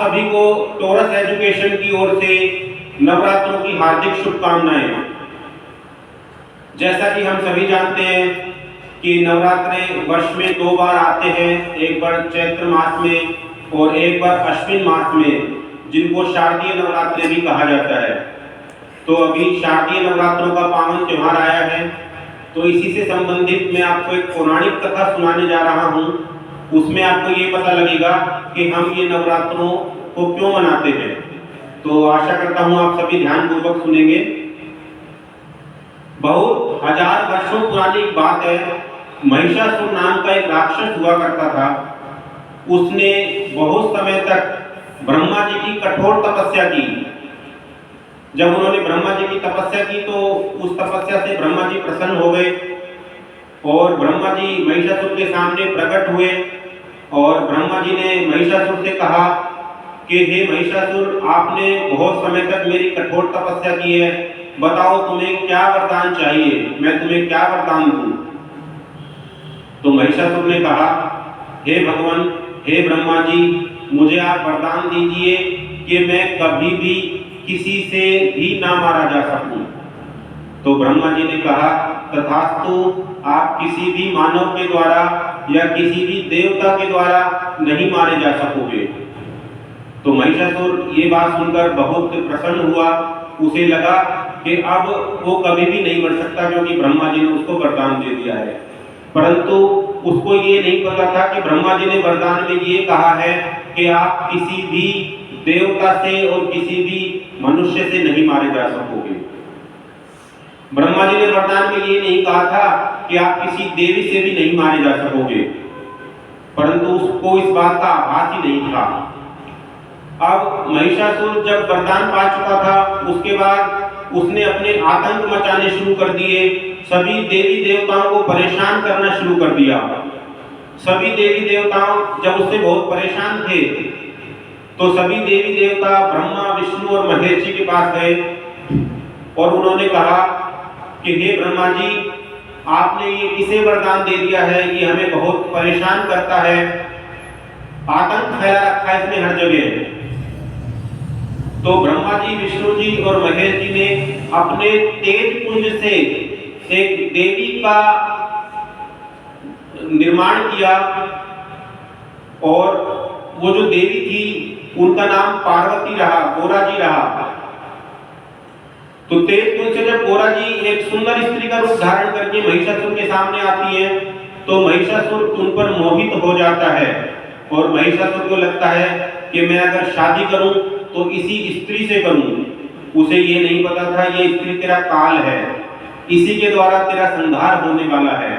सभी को torus education की ओर से नवरात्रों की हार्दिक शुभकामनाएं। जैसा कि हम सभी जानते हैं कि नवरात्रे वर्ष में 2 बार आते हैं, एक बार चैत्र मास में और एक बार अश्विन मास में, जिनको शारदीय नवरात्रे भी कहा जाता है। तो अभी शारदीय नवरात्रों का पावन त्योहार आया है, तो इसी से संबंधित मैं आपको एक पौराणिक कथा सुनाने जा रहा हूँ। उसमें आपको ये पता लगेगा कि हम ये नवरात्रों को क्यों मनाते हैं। तो आशा करता हूँ आप सभी ध्यानपूर्वक सुनेंगे। बहुत हजार वर्षों पुरानी एक बात है। महिषासुर नाम का एक राक्षस हुआ करता था। उसने बहुत समय तक ब्रह्मा जी की कठोर तपस्या की। जब उन्होंने ब्रह्मा जी की तपस्या की तो उस तपस्या से ब्रह्मा जी प्रसन्न हो गए और ब्रह्मा जी महिषासुर के सामने प्रकट हुए और ब्रह्मा जी ने महिषासुर से कहा कि हे महिषासुर, आपने बहुत समय तक मेरी कठोर तपस्या की है, बताओ तुम्हें क्या वरदान चाहिए, मैं तुम्हें क्या वरदान दूं। तो महिषासुर ने कहा, हे भगवान, हे ब्रह्मा जी, मुझे आप वरदान दीजिए कि मैं कभी भी किसी से भी ना मारा जा सकूं। तो ब्रह्मा जी ने कहा, तथास्तु, आप किसी भी मानव के द्वारा या किसी भी देवता के द्वारा नहीं मारे जा सकोगे। तो महिषासुर ये बात सुनकर बहुत प्रसन्न हुआ। उसे लगा कि अब वो कभी भी नहीं मर सकता, क्योंकि ब्रह्मा जी ने उसको वरदान दे दिया है। परंतु उसको ये नहीं पता था कि ब्रह्मा जी ने वरदान में ये कहा है कि आप किसी भी देवता से और किसी भी मनुष्य से नहीं मारे जा सकोगे। ब्रह्मा जी ने वरदान में ये नहीं कहा था कि आप किसी देवी से भी नहीं मारे जा सकोगे, परंतु उसको इस बात का आभास ही नहीं था। अब महिषासुर जब वरदान पा चुका था, उसके बाद उसने अपने आतंक मचाने शुरू कर दिए। सभी देवी देवताओं को परेशान करना शुरू कर दिया। सभी देवी देवताओं जब उससे बहुत परेशान थे तो सभी देवी देवता ब्रह्मा, विष्णु और महेश जी के पास गए और उन्होंने कहा कि हे ब्रह्मा जी, आपने ये किसे वरदान दे दिया है, ये हमें बहुत परेशान करता है, आतंक फैला रखा है इसने हर जगह। तो ब्रह्मा जी, विष्णु जी और महेश जी ने अपने तेज पुंज से एक देवी का निर्माण किया और वो जो देवी थी उनका नाम पार्वती रहा, गोरा जी रहा। तो तेज पुंज से जब गोरा जी एक सुंदर स्त्री का रूप धारण करके महिषासुर के सामने आती है तो महिषासुर उन पर मोहित हो जाता है और महिषासुर को लगता है कि मैं अगर शादी करूं तो इसी स्त्री से करूं। उसे ये नहीं पता था ये स्त्री तेरा काल है, इसी के द्वारा तेरा संहार होने वाला है।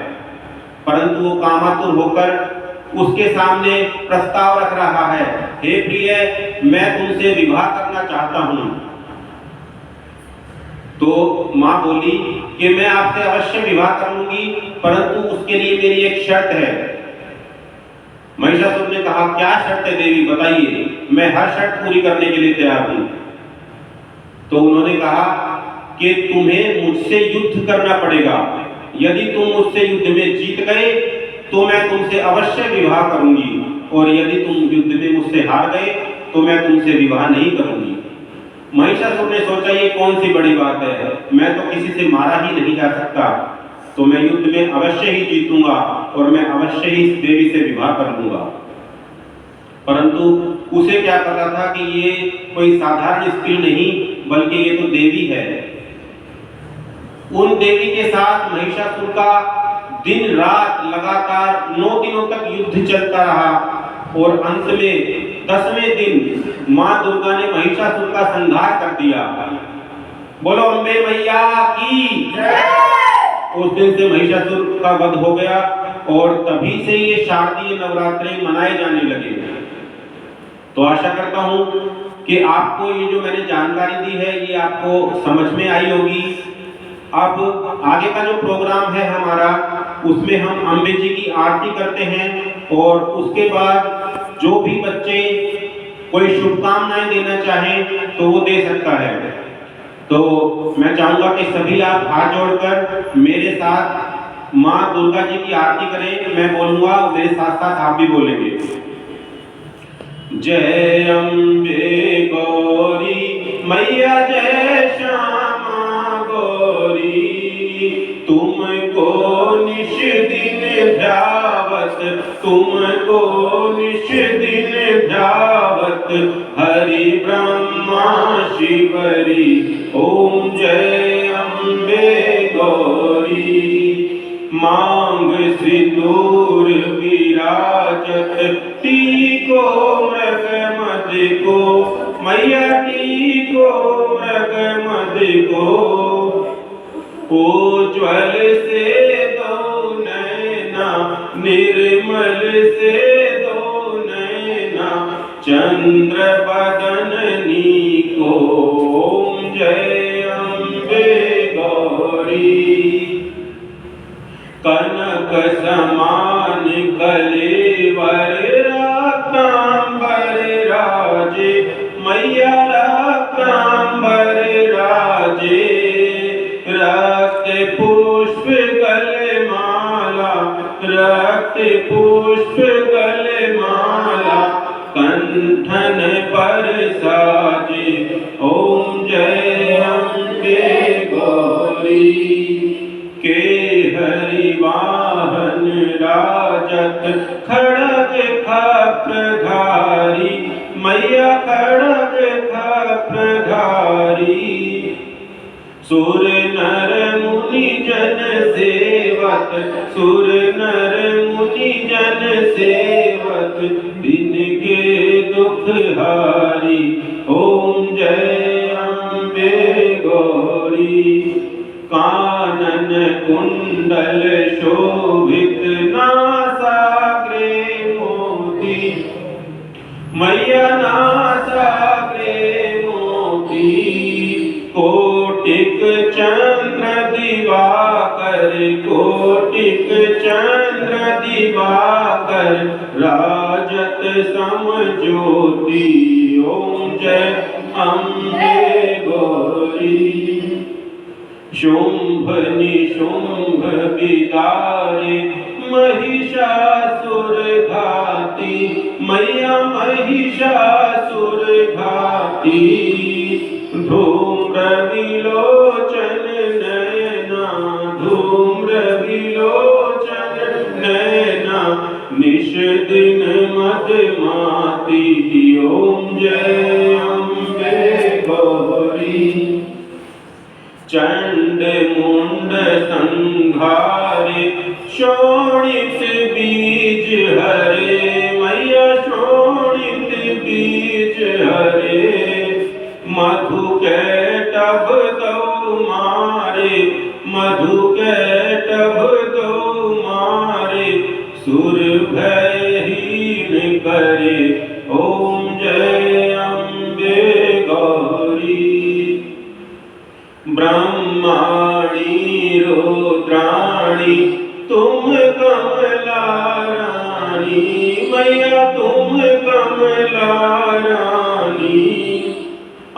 परंतु वो कामातुर होकर उसके सामने प्रस्ताव रख रहा है, हे प्रिय, मैं तुमसे विवाह करना चाहता हूं। तो मां बोली कि मैं आपसे अवश्य विवाह कर लूंगी, परंतु उसके लिए मेरी एक शर्त है। महिषासुर ने कहा, क्या शर्त है देवी, बताइए, मैं हर शर्त पूरी करने के लिए तैयार हूं। तो उन्होंने कहा कि तुम्हें मुझसे युद्ध करना पड़ेगा। यदि तुम मुझसे युद्ध में जीत गए तो मैं तुमसे अवश्य विवाह करूंगी, और यदि तुम युद्ध में मुझसे हार गए तो मैं तुमसे विवाह नहीं करूंगी। महिषासुर ने सोचा ये कौन सी बड़ी बात है, मैं तो किसी से मारा ही नहीं जा सकता, तो मैं युद्ध में अवश्य ही जीतूंगा और मैं अवश्य ही इस देवी से विवाह कर लूंगा। परंतु उसे क्या पता था कि ये कोई साधारण स्त्री नहीं, बल्कि ये तो देवी है। उन देवी के साथ महिषासुर का दिन रात लगातार 9 दिनों तक युद्ध चलता रहा और अंत में 10वें दिन मां दुर्गा ने महिषासुर का संहार कर दिया। बोलो अम्बे मैया की जय। उस दिन से महिषासुर का वध हो गया और तभी से ये शारदीय नवरात्रे मनाए जाने लगे। तो आशा करता हूं कि आपको ये जो मैंने जानकारी दी है ये आपको समझ में आई होगी। अब आगे का जो प्रोग्राम है हमारा, उसमें हम अम्बे जी की आरती करते हैं और उसके बाद जो भी बच्चे कोई शुभकामनाएं देना चाहें तो वो दे सकता है। तो मैं चाहूंगा कि सभी आप हाथ जोड़कर मेरे साथ मां दुर्गा जी की आरती करें। मैं बोलूंगा, मेरे साथ साथ आप भी बोलेंगे। जय अम्बे गौरी मैया जय श्यामा गौरी, तुमको निश दिन ध्यावत, तुमको निश दिन ध्यावत, हरि ब्रह्मा शिवरी, ओम जय अम्बे गौरी। मांग सिंदूर विराजत, टीको मृग मद को, मैया टीको मृग मद को, उज्ज्वल से दो नैना, निर्मल से दो नैना, चंद्र बदननी को, ओम जय अम्बे गौरी। कनक समान कलेवर रत्नांबर राजे, मैया रत्नांबर राजे, रक्त पुष्प गलमाला, रक्त पुष्प गलमाला, कंठन पर साजे, ओम जय अम्बे गौरी। के हरिवाहन राजत, खड़ग खप्रधारी, मैया खड़ग खप्रधारी, सुर नर मुनि जन सेवत, सुर नर मुनि जन सेवत, दिन के दुख हारी, ओम जय अम्बे गौरी। कानन कुंडल शोभित, नासाग्रे मोती, मैया नासाग्रे मोती, कोटिक चंद्र दिवाकर, कोटिक चंद्र दिवाकर, राजत समज्योति, ओम जय अम्बे गौरी। शुंभ निशुंभ बिदारे, महिषासुर घाती, मैया महिषासुर घाती, धूम्र विलोचन नैना, धूम्र विलोचन नैना, निश दिन मदमाती, ओम जय अम्बे गौरी। चंड मुंड संघारे, शोणित बीज हरे, मैया शोणित बीज हरे, मधु कैटभ दो मारे, मधु कैटभ दो मारे, सुर भयहीन करे, ओम जय अम्बे गौरी। ब्रह्माणी रुद्राणी, तुम कमला रानी, मैया तुम कमला रानी,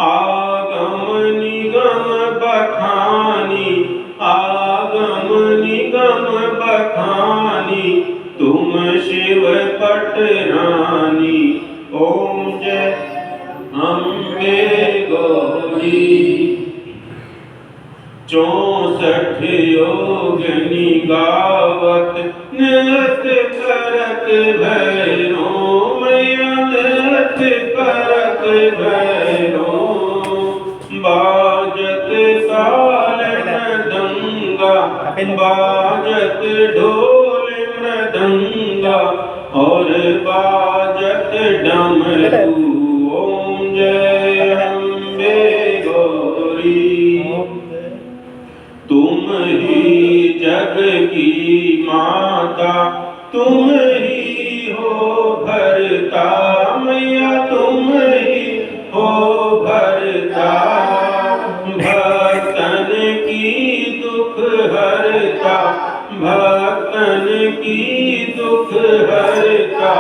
आगम निगम बखानी, आगम निगम बखानी, तुम शिव पट रानी, ओम जय अम्बे गौरी। 64 योगिनी गावत, नृत्य करत भैरो, मैया नृत्य करत भैरो, बाजत ताल मृदंगा, बाजत ढोल मृदंगा, और बाजत डमरू, ओम जय अम्बे गौरी। तुम ही जग की माता, तुम ही हो भरता, मैया तुम ही हो भरता, भक्तन की दुख हरता, भक्तन की दुख हरता,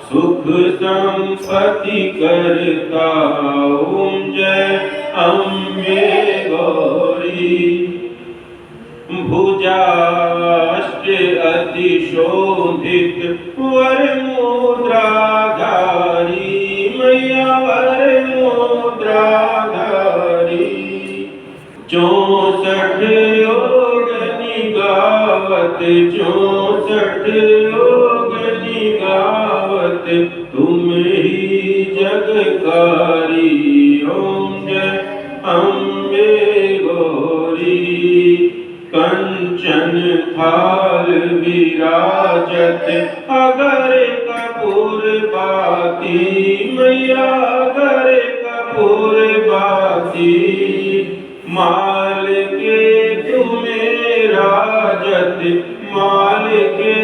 सुख संपत्ति करता, ओम जय अम्बे गौरी। भुजाष्ट अति शोभित वर मुद्राधारी, 64 योग निगावत तुम ही जगकारी। ओम जय अम्बे गौरी। कंचन थाल विराजत अगर कपूर बाती मैया अगर कपूर बाती। माल के तुम्हें राजत माल के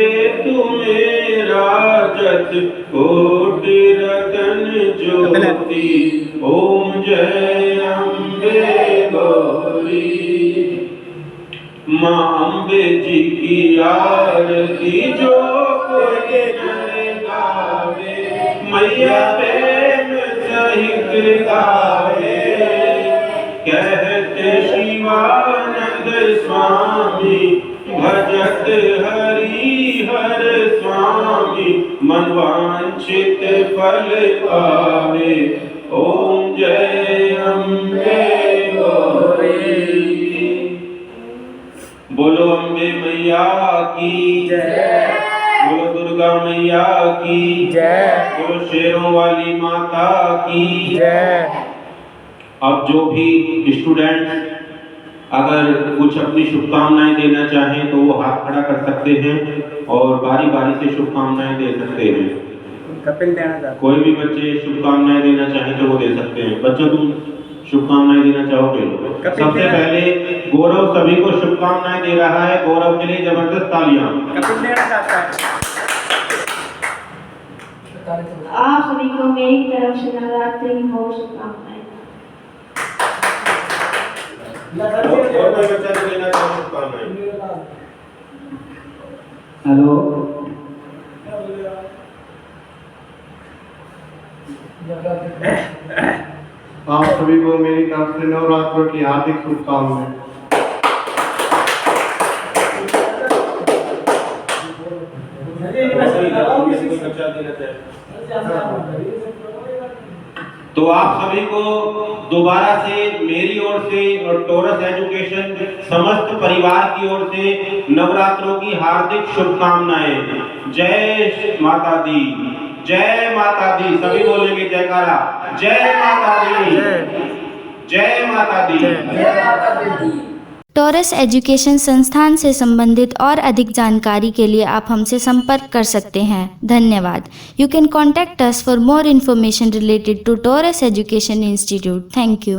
तुम्हें राजत कोटि रतन ज्योति। ओम जय अम्बे गौरी। माँ अम्बे जी की आरती जो कोई गावे मैया प्रेम सहित गावे। कहते शिवानंद स्वामी भजत हरि हर स्वामी मनवांछित फल पावे। ओम जय अम्बे गौरी। बोलो अम्बे मैया की जय। बोलो दुर्गा मैया की जय। बोलो शेरों वाली माता की जय। अब जो भी स्टूडेंट अगर कुछ अपनी शुभकामनाएं देना चाहें तो वो हाथ खड़ा कर सकते हैं और बारी बारी से शुभकामनाएं दे सकते हैं। कपिल देना चाहते कोई भी बच्चे शुभकामनाएं देना चाहें तो वो दे सकते हैं। बच्चों तुम शुभकामनाएं देना चाहोगे? सबसे पहले गौरव सभी को शुभकामनाएं दे रहा है। गौरव के लिए जबरदस्त तालियां। कपिल देना चाहता है। आप सभी को मेरी तरफ से नवरात्रि की बहुत शुभकामनाएं। और कोई बच्चा देना चाहे शुभकामनाएं? हेलो आप सभी को मेरी तरफ से नवरात्रों की हार्दिक शुभकामनाएं। तो आप सभी को दोबारा से मेरी ओर से और टोरस एजुकेशन समस्त परिवार की ओर से नवरात्रों की हार्दिक शुभकामनाएं। जय माता दी, जय माता दी। सभी बोलेंगे जयकारा। जय माता दी, जय माता दी। टोरस एजुकेशन संस्थान से संबंधित और अधिक जानकारी के लिए आप हमसे संपर्क कर सकते हैं। धन्यवाद। You can contact us for more information related to Torus Education Institute. Thank you.